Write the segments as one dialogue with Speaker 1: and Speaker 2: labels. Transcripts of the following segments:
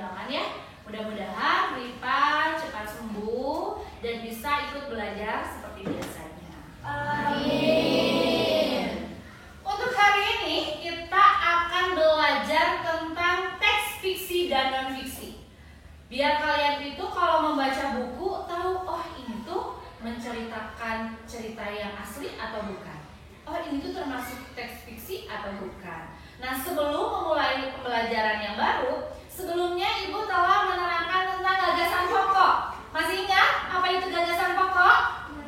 Speaker 1: undangan ya. Mudah-mudahan Rifa cepat sembuh dan bisa ikut belajar seperti biasanya. Amin. Untuk hari ini kita akan belajar tentang teks fiksi dan non-fiksi. Biar kalian itu kalau membaca buku tahu, oh ini tuh menceritakan cerita yang asli atau bukan. Oh ini tuh termasuk teks fiksi atau bukan. Nah sebelum memulai pembelajaran yang baru, sebelumnya Ibu telah menerangkan tentang gagasan pokok. Masih ingat apa itu gagasan pokok?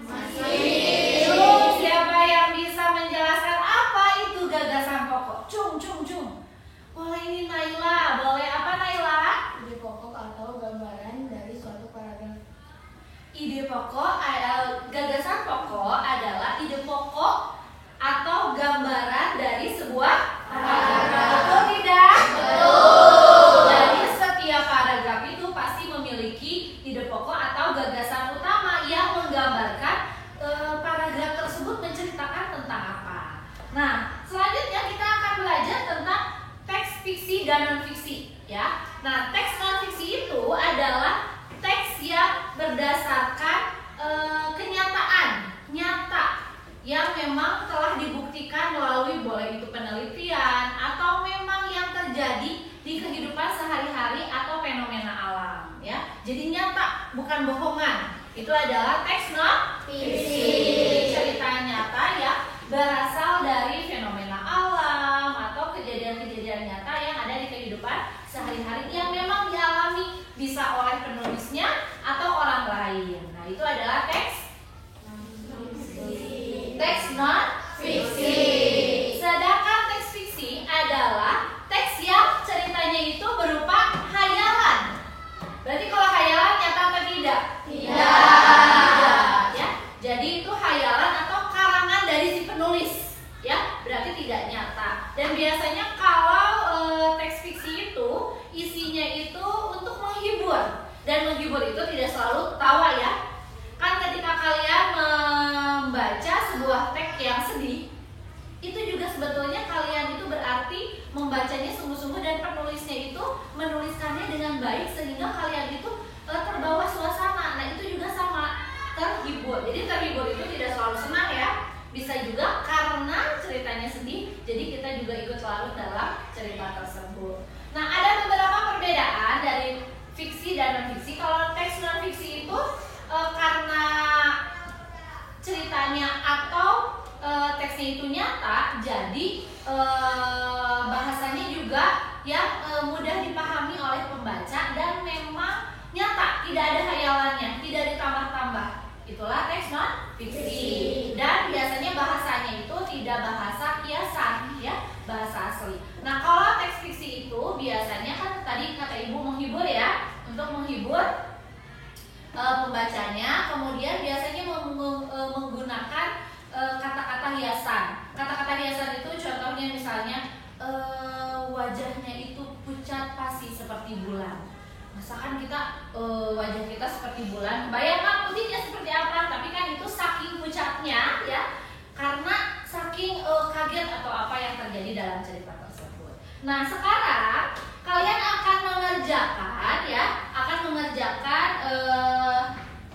Speaker 1: Masih. Cung, siapa yang bisa menjelaskan apa itu gagasan pokok? Cung. Boleh ini Naila, boleh apa Naila?
Speaker 2: Ide pokok atau gambaran dari suatu paragraf.
Speaker 1: Ide pokok, gagasan pokok adalah ide pokok atau gambaran dari sebuah paragraf. Betul tidak? Betul. Jadi setiap paragraf itu pasti memiliki ide pokok atau gagasan utama yang menggambarkan paragraf tersebut menceritakan tentang apa. Nah, selanjutnya kita akan belajar tentang teks fiksi dan non-fiksi ya. Nah, teks non-fiksi itu adalah teks yang berdasarkan kenyataan nyata yang memang telah dibuktikan melalui boleh itu penelitian atau memang yang terjadi di kehidupan sehari-hari atau fenomena alam ya. Jadi nyata, bukan bohongan. Itu adalah teks non-fiksi. Cerita nyata ya berasal dari fenomena alam atau kejadian-kejadian nyata yang ada di kehidupan sehari-hari yang memang dialami bisa oleh penulisnya atau orang lain. Nah, itu adalah teks non-fiksi. Sedangkan teks fiksi adalah teks yang ceritanya itu berupa hayalan. Berarti kalau hayalan nyata atau tidak? Tidak. Ya. Jadi itu hayalan atau karangan dari si penulis. Ya, berarti tidak nyata. Dan biasanya kalau teks fiksi itu isinya itu untuk menghibur. Dan menghibur itu tidak selalu tawa ya. Kan ketika kalian membaca sebuah teks yang sedih, itu juga sebetulnya kalian itu berarti membacanya sungguh-sungguh dan penulisnya itu menuliskannya dengan baik sehingga kalian itu terbawa suasana. Nah itu juga sama, terhibur. Jadi terhibur itu tidak selalu senang ya. Bisa juga karena ceritanya sedih, jadi kita juga ikut larut dalam cerita tersebut. Nah ada beberapa perbedaan dari fiksi dan non-fiksi. Kalau teks non-fiksi itu karena ceritanya atau teksnya itu nyata, jadi bahasanya juga yang mudah dipahami oleh pembaca dan memang nyata, tidak ada hayalannya, tidak ditambah-tambah. Itulah teks non-fiksi. Dan biasanya bahasanya itu tidak bahasa kiasan ya, bahasa asli. Nah kalau teks fiksi itu biasanya kan tadi kata Ibu menghibur ya, untuk menghibur pembacanya, kemudian biasanya menggunakan kata-kata hiasan. Kata-kata hiasan itu contohnya misalnya wajahnya itu pucat pasi seperti bulan. Misalkan kita wajah kita seperti bulan, bayangkan putihnya seperti apa, tapi kan itu saking pucatnya ya, karena saking kaget atau apa yang terjadi dalam cerita tersebut. Nah sekarang kalian akan mengerjakan ya,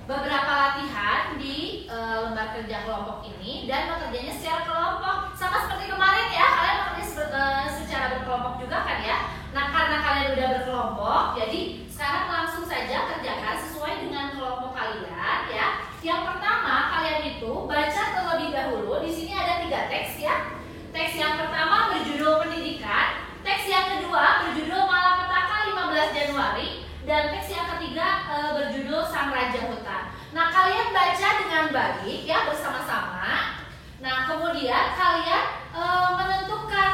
Speaker 1: beberapa latihan di lembar kerja kelompok ini dan bekerjanya secara kelompok sama seperti kemarin ya, kalian bekerja secara berkelompok juga kan ya. Nah karena kalian udah berkelompok, jadi sekarang langsung saja kerjakan sesuai dengan kelompok kalian ya. Yang pertama kalian itu baca terlebih dahulu. Di sini ada 3 teks ya. Teks yang pertama berjudul pendidikan, teks yang kedua berjudul Malapetaka 15 Januari, dan teks yang ketiga berjudul Sang Raja Hutan. Nah kalian baca dengan baik ya bersama-sama. Nah kemudian kalian menentukan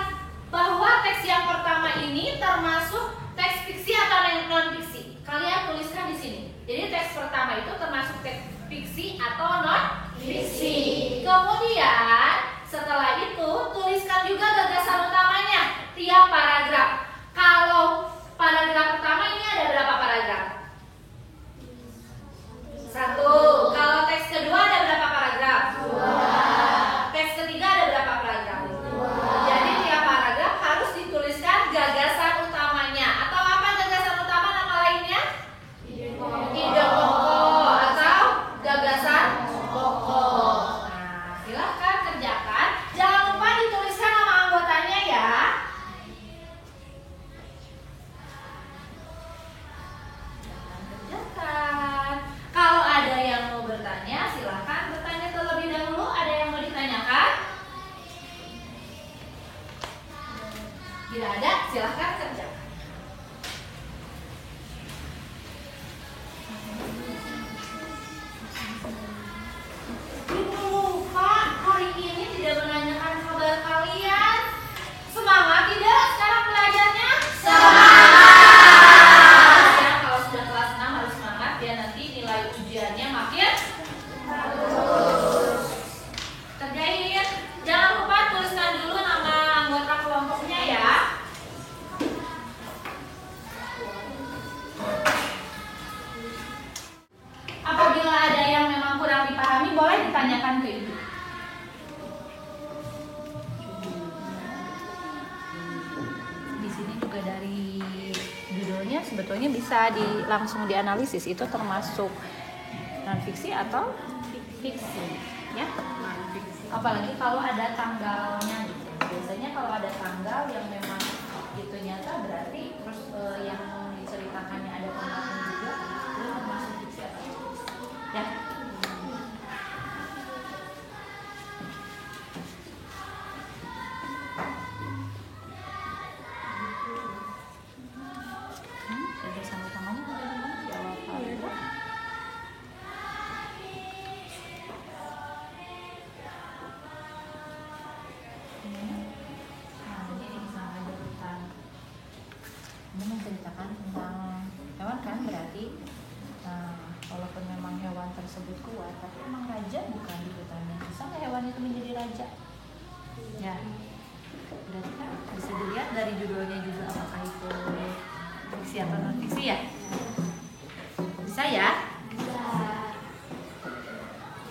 Speaker 1: bahwa teks yang pertama ini termasuk teks fiksi atau non-fiksi. Kalian tuliskan di sini. Jadi teks pertama itu termasuk teks fiksi atau non-fiksi. Kemudian setelah itu tuliskan juga gagasan utamanya tiap paragraf. Kalau paragraf pertama ini ada berapa paragraf? 1. Kalau teks kedua ada berapa paragraf? 2. Teks ketiga ada berapa paragraf? 2. Jadi tiap paragraf harus dituliskan gagasan utamanya. Atau apa gagasan utama tanyakan ke ibu. Di sini juga dari judulnya sebetulnya bisa langsung dianalisis itu termasuk non fiksi atau fiksi, ya. Apalagi kalau ada tanggalnya gitu. Biasanya kalau ada tanggal yang memang itu nyata berarti terus yang diceritakannya ada pembahasan juga itu termasuk fiksi atau fiksi, ya. Gagasan utamanya ada di mana? Jawab dulu. Nah, ini bisa ada tentang ini menceritakan tentang hewan kan berarti. Nah, walaupun memang hewan tersebut kuat, tapi memang raja bukan di hutannya. Bisa nggak hewan itu menjadi raja? Ya, berarti kan bisa dilihat dari judulnya juga apakah itu fiksi atau non fiksi ya? Bisa ya?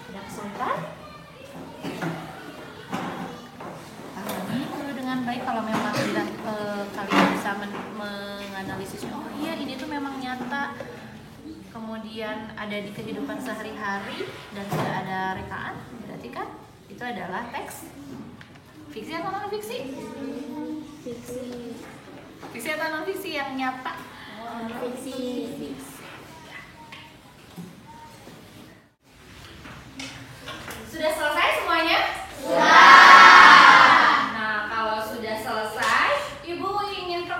Speaker 1: Ada kesulitan? Pahami dulu dengan baik kalau memang kalian bisa menganalisisnya. Oh iya, ini tuh memang nyata. Kemudian ada di kehidupan sehari-hari dan tidak ada rekaan. Berarti kan itu adalah teks fiksi atau non fiksi?
Speaker 2: Fiksi.
Speaker 1: Fiksi atau non fiksi yang nyata?
Speaker 2: Fiksi.
Speaker 1: Sudah selesai semuanya? Nah, kalau sudah selesai, Ibu ingin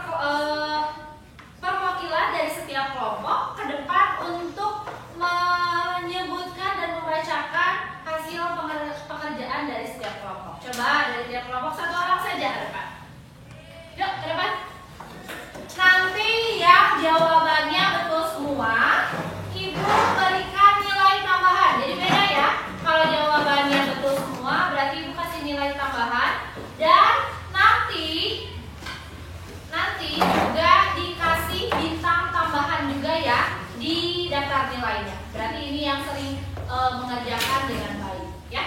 Speaker 1: perwakilan dari setiap kelompok ke depan untuk menyebutkan dan membacakan hasil pekerjaan dari setiap kelompok. Coba dari setiap kelompok satu orang saja ke depan. Yuk, ke depan. Nanti yang jawabannya betul semua, Ibu berikan nilai tambahan. Jadi beda ya. Kalau jawabannya betul semua, berarti Ibu kasih nilai tambahan. Dan nanti juga dikasih bintang tambahan juga ya di daftar nilainya. Berarti ini yang sering mengerjakan dengan baik, ya.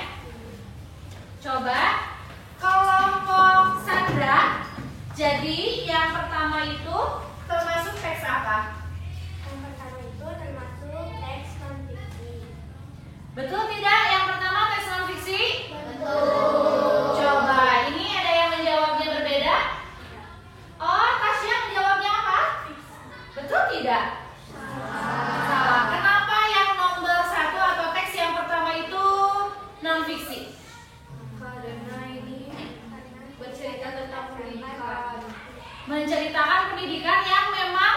Speaker 1: Coba kelompok Sandra. Jadi yang pertama itu termasuk teks apa?
Speaker 2: Yang pertama itu termasuk teks non fiksi.
Speaker 1: Betul tidak? Yang pertama teks non fiksi?
Speaker 2: Betul.
Speaker 1: Coba, ini ada yang menjawabnya berbeda? Oh, Tasya menjawabnya apa? Betul tidak? Salah. Kenapa yang nomor 1 atau teks yang pertama itu non fiksi?
Speaker 2: Karena ini bercerita tentang pendidikan.
Speaker 1: Menceritakan pendidikan yang memang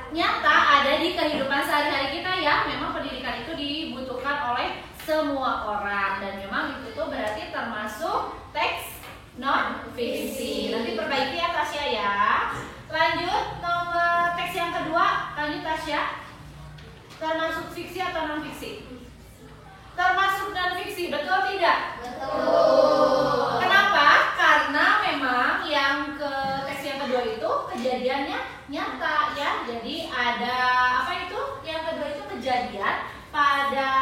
Speaker 1: nyata ada di kehidupan sehari-hari kita ya. Memang pendidikan itu dibutuhkan oleh semua orang dan memang itu tuh berarti termasuk teks non fiksi. Nanti perbaiki ya Tasya ya. Lanjut nomor teks yang kedua. Lanjut Tasya. Termasuk fiksi atau non fiksi? Termasuk non fiksi, betul tidak?
Speaker 2: Betul.
Speaker 1: Kenapa? Karena memang yang teks yang kedua itu kejadiannya nyata ya. Jadi ada apa itu? Yang kedua itu kejadian pada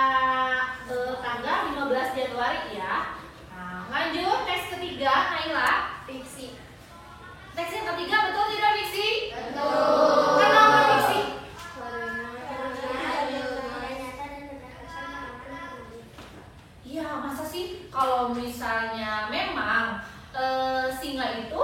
Speaker 1: tanggal 15 Januari ya. Nah, lanjut teks ketiga, Naila.
Speaker 2: Fiksi.
Speaker 1: Teks yang ketiga betul tidak fiksi?
Speaker 2: Betul.
Speaker 1: Kenapa fiksi? Iya, masa sih kalau misalnya memang singa itu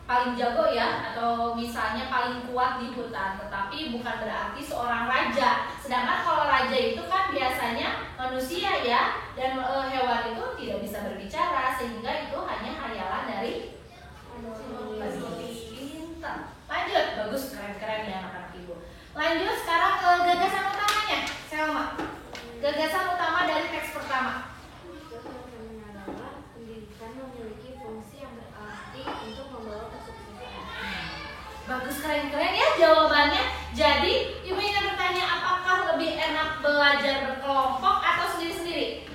Speaker 1: paling jago ya, atau misalnya paling kuat di hutan, tetapi bukan berarti seorang raja. Sedangkan kalau raja itu kan biasanya manusia ya, dan hewan itu tidak bisa berbicara, sehingga itu hanya khayalan dari pintar. Lanjut, bagus, keren-keren ya anak-anak ibu. Lanjut sekarang ke gagasan utamanya, Selma. Gagasan utama dari teks pertama.
Speaker 2: Pendidikan memiliki fungsi yang berarti untuk membawa kesuksesan.
Speaker 1: Bagus, keren-keren ya jawabannya. Jadi ibu ingin bertanya, apakah lebih enak belajar berkelompok atau sendiri-sendiri?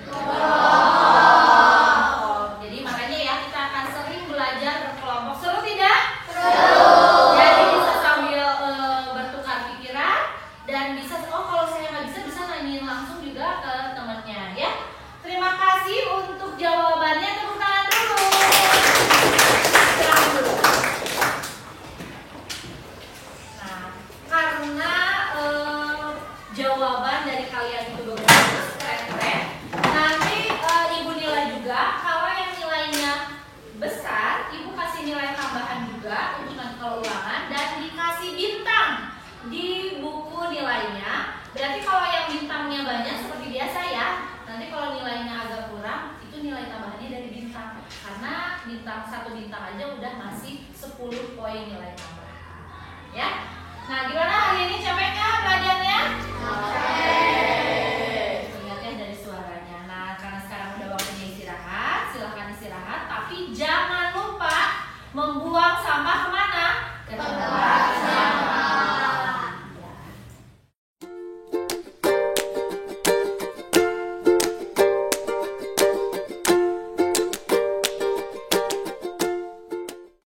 Speaker 1: Jadi makanya ya kita akan sering belajar berkelompok. Seru tidak? Seru. Jadi bisa sambil bertukar pikiran dan bisa, oh kalau saya nggak bisa nanyain langsung juga ke temannya ya. Terima kasih untuk jawabannya. Tepuk tangan dulu. Silakan dulu. Nah, karena jawaban dari kalian itu bagus, keren-keren. Nanti Ibu nilai juga. Kalau yang nilainya besar, Ibu kasih nilai tambahan juga untuk nanti kalau ulangan dan dikasih bintang di buku nilainya. Berarti kalau yang bintangnya banyak seperti biasa ya. Nanti kalau nilainya agak kurang, itu nilai tambahannya dari bintang. Karena bintang 1 bintang aja udah masih 10 poin nilai tambahan. Ya. Nah, gimana